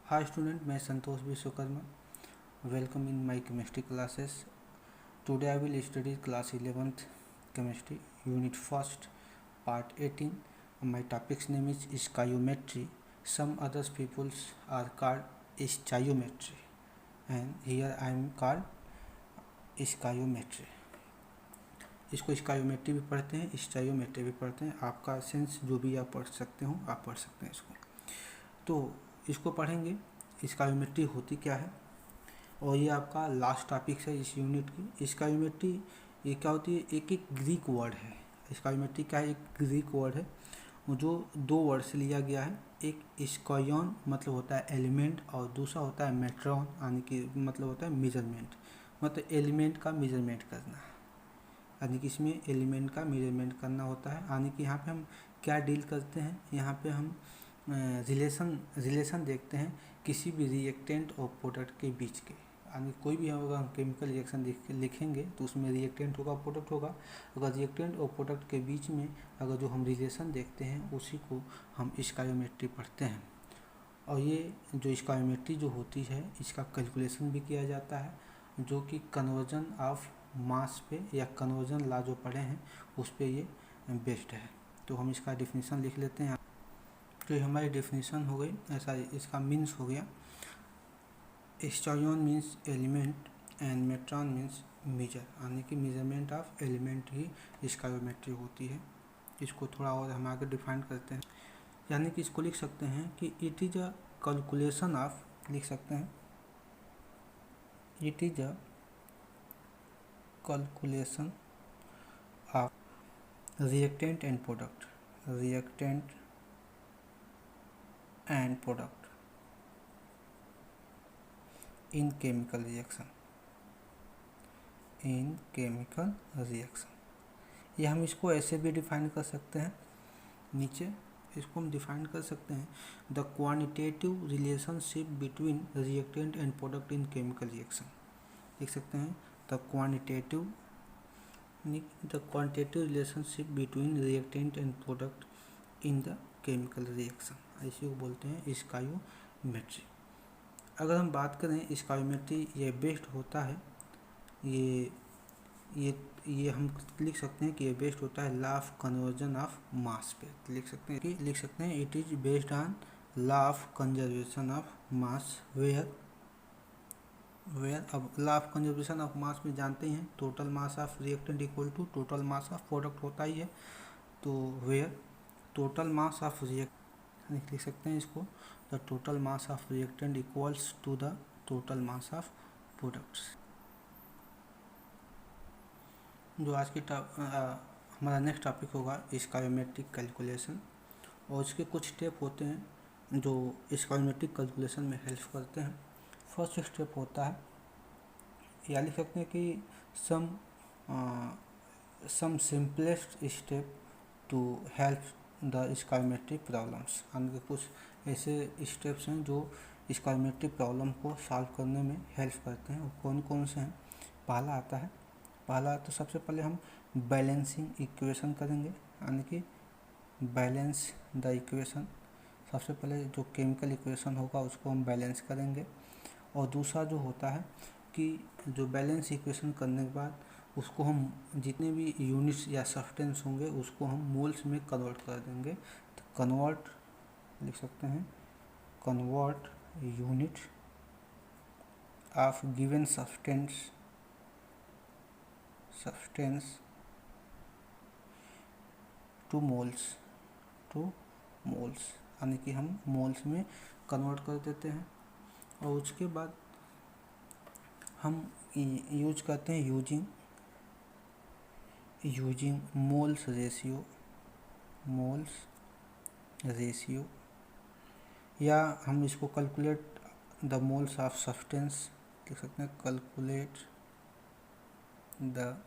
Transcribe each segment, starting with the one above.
Hi student, मैं संतोष Vishwakarma. Welcome in my chemistry classes. Today I will study class 11th chemistry unit 1st part 18. My topic's name is stoichiometry. Some other peoples are called stoichiometry and here I am called stoichiometry. इसको स्कायोमेट्री भी पढ़ते हैं, स्टाइयोमेट्री भी पढ़ते हैं. आपका sense जो भी आप पढ़ सकते हो आप पढ़ सकते हैं इसको. तो इसको पढ़ेंगे. स्कायोमेट्री होती क्या है और ये आपका लास्ट टॉपिक है इस यूनिट की. स्कायोमेट्री ये क्या होती है? एक ग्रीक वर्ड है. स्कायोमेट्री क्या है? एक ग्रीक वर्ड है जो दो वर्ड से लिया गया है. एक स्कायोन मतलब होता है एलिमेंट और दूसरा होता है मेट्रॉन यानी कि मतलब होता है मेजरमेंट, मतलब एलिमेंट का मेजरमेंट करना, यानी कि इसमें एलिमेंट का मेजरमेंट करना होता है. यानी कि यहाँ पे हम क्या डील करते हैं, यहाँ पे हम रिलेशन देखते हैं किसी भी रिएक्टेंट और प्रोडक्ट के बीच के. यानी कोई भी अगर हम केमिकल रिएक्शन लिखेंगे तो उसमें रिएक्टेंट होगा, प्रोडक्ट होगा. अगर रिएक्टेंट और प्रोडक्ट के बीच में अगर जो हम रिलेशन देखते हैं उसी को हम स्कायोमेट्री पढ़ते हैं. और ये जो स्कायोमेट्री जो होती है इसका कैलकुलेशन भी किया जाता है जो कि कन्वर्जन ऑफ मास पे या कन्वर्जन लॉ जो पढ़े हैं उस पे ये बेस्ड है. तो हम इसका डिफिनीशन लिख लेते हैं. तो हमारी डेफिनेशन हो गई, ऐसा इसका मीन्स हो गया. Stoichion means element and metron means measure, यानी कि मेजरमेंट ऑफ एलिमेंट ही स्कायोमेट्री होती है. इसको थोड़ा और हम आगे डिफाइन करते हैं. यानी कि इसको लिख सकते हैं कि it is a calculation of, लिख सकते हैं it is a calculation of reactant and product, reactant and product in chemical reaction, in chemical reaction. ये हम इसको ऐसे भी डिफाइन कर सकते हैं. नीचे इसको हम डिफाइन कर सकते हैं the quantitative relationship between reactant and product in chemical reaction. लिख सकते हैं the quantitative relationship between reactant and product in the chemical reaction. इसी को बोलते हैं स्कायोमेट्री. अगर हम बात करें स्कायोमेट्री ये बेस्ड होता है, ये हम लिख सकते हैं कि ये बेस्ड होता है law of conversion of mass पे. लिख सकते हैं it is based on law of conservation of mass where अब law of conservation of mass में जानते हैं total mass of reactant equal to total mass of product होता ही है. तो वेयर टोटल मास ऑफ लिख सकते हैं इसको the total mass of reactant equals to the total mass of products. जो आज की हमारा नेक्स्ट टॉपिक होगा स्कायोमेट्रिक कैलकुलेशन. और इसके कुछ स्टेप होते हैं जो स्कायोमेट्रिक कैलकुलेशन में हेल्प करते हैं. फर्स्ट स्टेप होता है या लिख सकते हैं कि some simplest step to help the stoichiometric problems. यानी कुछ ऐसे स्टेप्स हैं जो स्कायोमेट्रिक प्रॉब्लम को सॉल्व करने में हेल्प करते हैं. और कौन कौन से हैं? पहला तो सबसे पहले हम बैलेंसिंग इक्वेशन करेंगे, यानी कि बैलेंस द इक्वेशन. सबसे पहले जो केमिकल इक्वेशन होगा उसको हम बैलेंस करेंगे. और दूसरा जो होता है कि जो बैलेंस इक्वेशन करने के बाद उसको हम जितने भी यूनिट्स या सब्सटेंस होंगे उसको हम मोल्स में कन्वर्ट कर देंगे. तो कन्वर्ट लिख सकते हैं convert unit of given substance two moles, यानी कि हम मोल्स में कन्वर्ट कर देते हैं. और उसके बाद हम यूज करते हैं यूजिंग मोल्स रेशियो, या हम इसको calculate the moles of substance लिख सकते हैं. Calculate the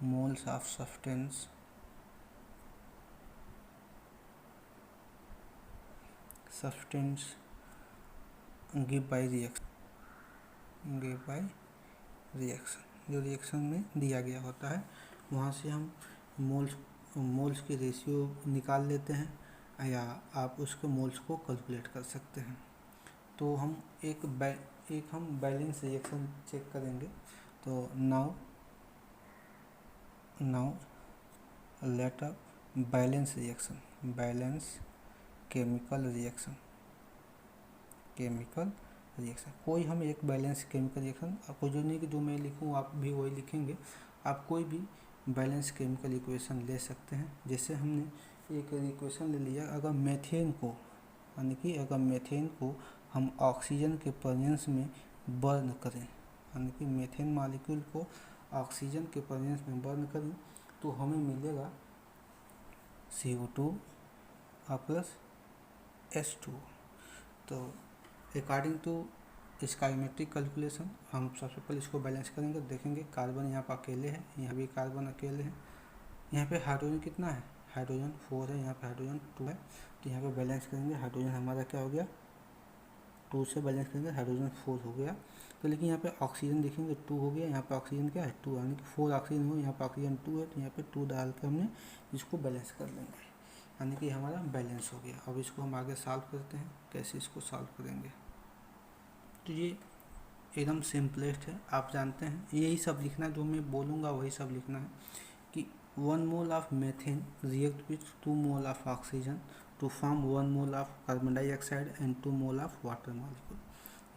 moles of substance give by reaction, जो रिएक्शन में दिया गया होता है वहाँ से हम मोल्स की रेशियो निकाल लेते हैं या आप उसके मोल्स को कैलकुलेट कर सकते हैं. तो हम एक बैलेंस रिएक्शन चेक करेंगे। तो now let a balance chemical reaction कोई हम एक बैलेंस केमिकल रिएक्शन, आपको जो नहीं कि जो मैं लिखूँ आप भी वही लिखेंगे। आप कोई भी बैलेंस केमिकल इक्वेशन ले सकते हैं। जैसे हमने एक इक्वेशन ले लिया, अगर मीथेन को हम ऑक्सीजन के प्रेजेंस में बर्न करें, यानी कि मीथेन मॉलिक्यूल को ऑक्सीजन के प्रेजेंस में बर्न करें, तो हमें मिलेगा CO2 प्लस H2। तो अकॉर्डिंग टू स्काइमेट्रिक कैलकुलेशन हम सबसे पहले इसको बैलेंस करेंगे। देखेंगे कार्बन यहाँ पर अकेले है, यहाँ भी कार्बन अकेले है, यहाँ पे हाइड्रोजन कितना है, हाइड्रोजन 4 है, यहाँ पे हाइड्रोजन 2 है। तो यहाँ पे बैलेंस करेंगे, हाइड्रोजन हमारा क्या हो गया, 2 से बैलेंस करेंगे, हाइड्रोजन 4 हो गया। तो लेकिन यहाँ पे ऑक्सीजन देखेंगे 2 हो गया, यहाँ पे ऑक्सीजन क्या है 2, यानी कि 4 ऑक्सीजन हो, यहाँ पे ऑक्सीजन 2 है, तो यहाँ पे 2 डाल के हमने इसको बैलेंस कर लेंगे, यानी कि हमारा बैलेंस हो गया। अब इसको हम आगे सॉल्व करते हैं, कैसे इसको सॉल्व करेंगे। तो ये एकदम सिंपलेस्ट है, आप जानते हैं, यही सब लिखना है, जो मैं बोलूँगा वही सब लिखना है कि 1 mole of methane react with 2 mole of oxygen to form 1 mole of carbon dioxide and 2 mole of water molecule.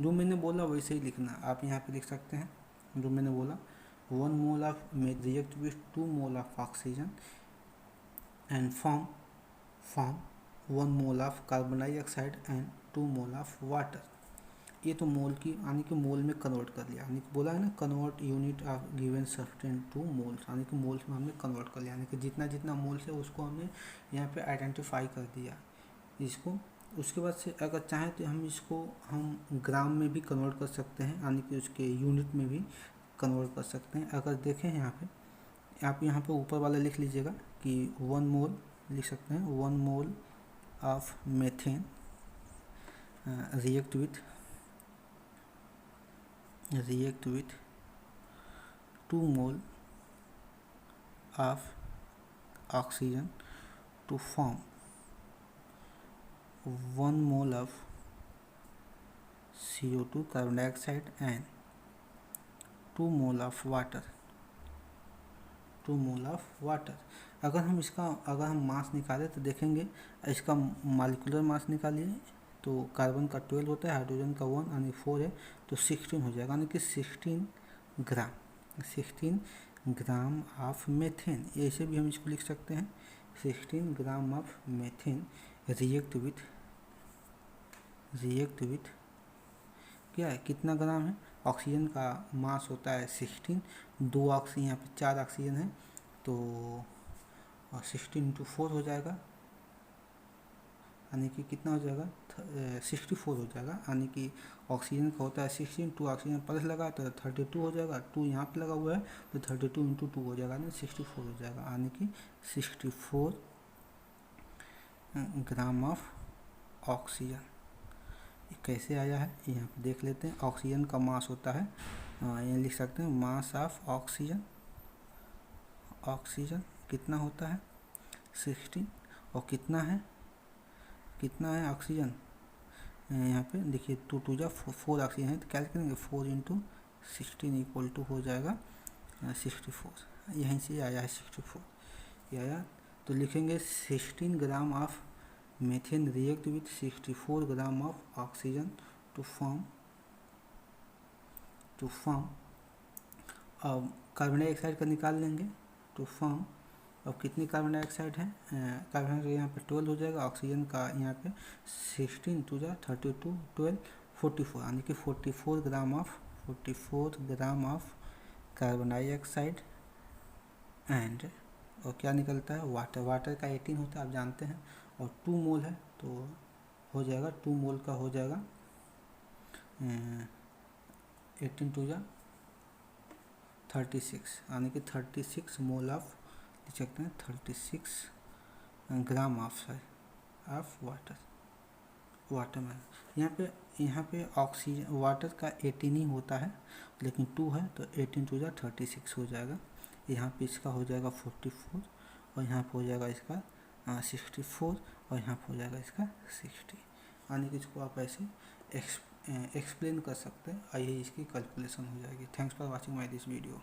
जो मैंने बोला वैसे ही लिखना, आप यहाँ पे लिख सकते हैं जो मैंने बोला, 1 mole of react with 2 mole of oxygen and form 1 mole of carbon dioxide and 2 mole of water. ये तो मोल की यानी कि मोल में कन्वर्ट कर लिया, यानी कि बोला है ना, convert unit of given substance two moles, यानी कि मोल्स में हमने कन्वर्ट कर लिया, यानी कि जितना जितना मोल्स है उसको हमने यहाँ पे आइडेंटिफाई कर दिया इसको। उसके बाद से अगर चाहें तो हम ग्राम में भी कन्वर्ट कर सकते हैं, यानी कि उसके यूनिट में भी कन्वर्ट कर सकते हैं। अगर देखें यहाँ पे, आप यहाँ पे ऊपर वाला लिख लीजिएगा कि 1 मोल लिख सकते हैं, 1 mole of methane react with 2 mole of oxygen to form 1 mole of CO2 carbon dioxide and 2 mole of water। अगर हम मास निकालें तो देखेंगे, इसका मॉलिक्यूलर मास निकालिए तो कार्बन का 12 होता है, हाइड्रोजन का 1 यानी 4 है, तो 16 हो जाएगा, यानी कि 16 ग्राम ऑफ मीथेन। ऐसे भी हम इसको लिख सकते हैं, 16 gram of methane react with क्या है, कितना ग्राम है, ऑक्सीजन का मास होता है 16, 2 ऑक्सीजन, यहाँ पे 4 ऑक्सीजन है, तो 16 × 4 हो जाएगा, यानी कि कितना हो जाएगा, 64 हो जाएगा, यानी कि ऑक्सीजन का होता है 16, 2 ऑक्सीजन प्लस लगा तो 32 हो जाएगा, 2 यहाँ पे लगा हुआ है तो 32 × 2 हो जाएगा, यानी 64 हो जाएगा, यानी कि 64 ग्राम ऑफ ऑक्सीजन। कैसे आया है यहाँ पे देख लेते हैं। ऑक्सीजन का मास होता है, ये लिख सकते हैं, मास ऑफ ऑक्सीजन कितना होता है 16, और कितना है ऑक्सीजन, यहाँ पे देखिए 2 × 2 = 4 ऑक्सीजन है, तो क्या करेंगे 4 × 16 = हो जाएगा 64, यहीं से आया है 64 ये आया। तो लिखेंगे 16 gram of methane react with 64 gram of oxygen to form अब कार्बन डाइऑक्साइड का निकाल लेंगे, टू फॉर्म, अब कितनी कार्बन डाइऑक्साइड है, कार्बन डाइऑक्साइड यहाँ पे 12 हो जाएगा, ऑक्सीजन का यहाँ पे 16 × 2 = 32, 12 44, यानी कि 44 gram of carbon dioxide and, और क्या निकलता है वाटर का 18 होता है आप जानते हैं, और 2 मोल है तो हो जाएगा 2 मोल का हो जाएगा 18 × 2 = 36, यानी कि 36 मोल ऑफ लिख सकते हैं, 36 ग्राम ऑफ वाटर में। यहाँ पे ऑक्सीजन वाटर का 18 ही होता है, लेकिन 2 है तो 18 × 2 = 36 हो जाएगा। यहाँ पे इसका हो जाएगा 44, और यहाँ पे हो जाएगा इसका 64, और यहाँ पे हो जाएगा इसका 60, यानी कि इसको आप ऐसे एक्सप्लेन कर सकते हैं, आइए इसकी कैलकुलेशन हो जाएगी। Thanks for watching my this video.